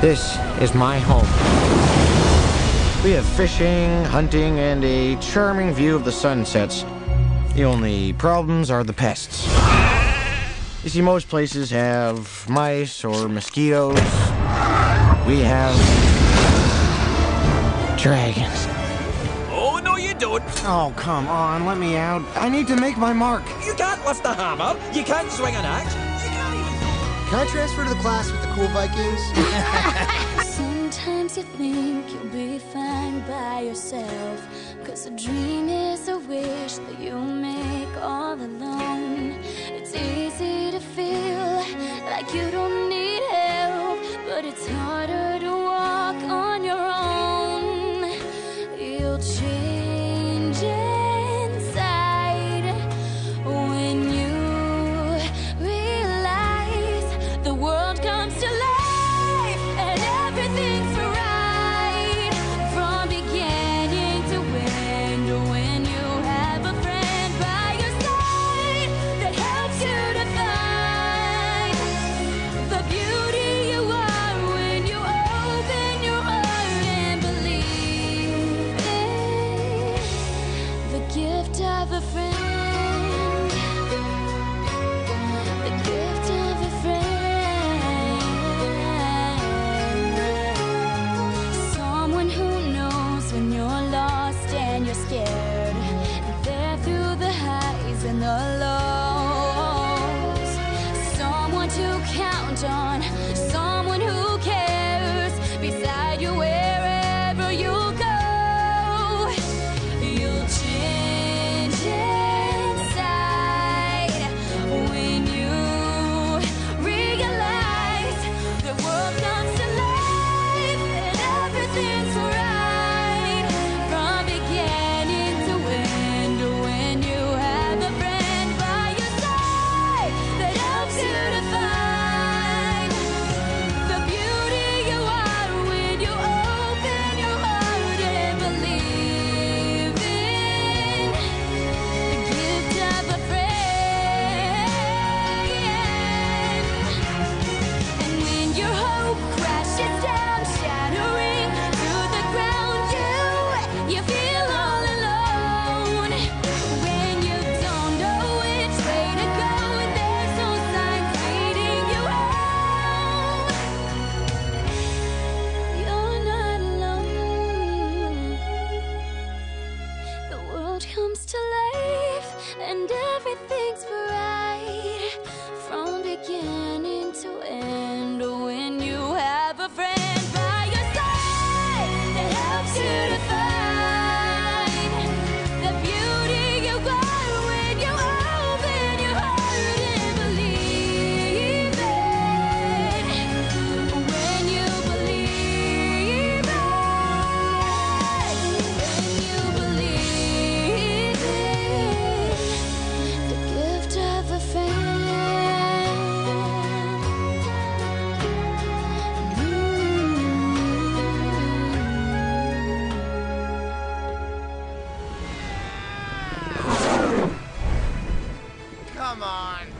This is my home. We have fishing, hunting, and a charming view of the sunsets. The only problems are the pests. You see, most places have mice or mosquitoes. We have dragons. Oh, no you don't. Oh, come on, let me out. I need to make my mark. You can't lift a hammer. You can't swing an axe. You can't even... Can I transfer to the class with the cool Vikings? Sometimes you think you'll be fine by yourself, 'cause a dream is a wish that you make all alone. It's easy to feel like you don't need help, but it's harder to walk on your own. You'll change inside when you realize the world comes to life and everything's right from beginning to end. When you have a friend by your side that helps you to find the beauty you are when you open your heart and believe in the gift of a friend. The gift of a friend. Someone who knows when you're lost and you're scared. There through the highs and the lows. Someone to count on. Someone who cares. Beside you wherever you go. You'll change inside when you realize the world comes to life and everything's right from beginning to end. When you have a friend by your side that helps you to find the beauty you are when you open your heart and believe in the gift of a friend. And when your hope crashes down, shattering to the ground, you feel all alone. When you don't know which way to go, there's no signs leading you home. You're not alone. The world comes to life and everything's bright from beginning to end. When you have a friend by your side that helps you to find the beauty you got when you open your heart and believe it. When you believe it. When you believe it. The gift of a friend. Come on.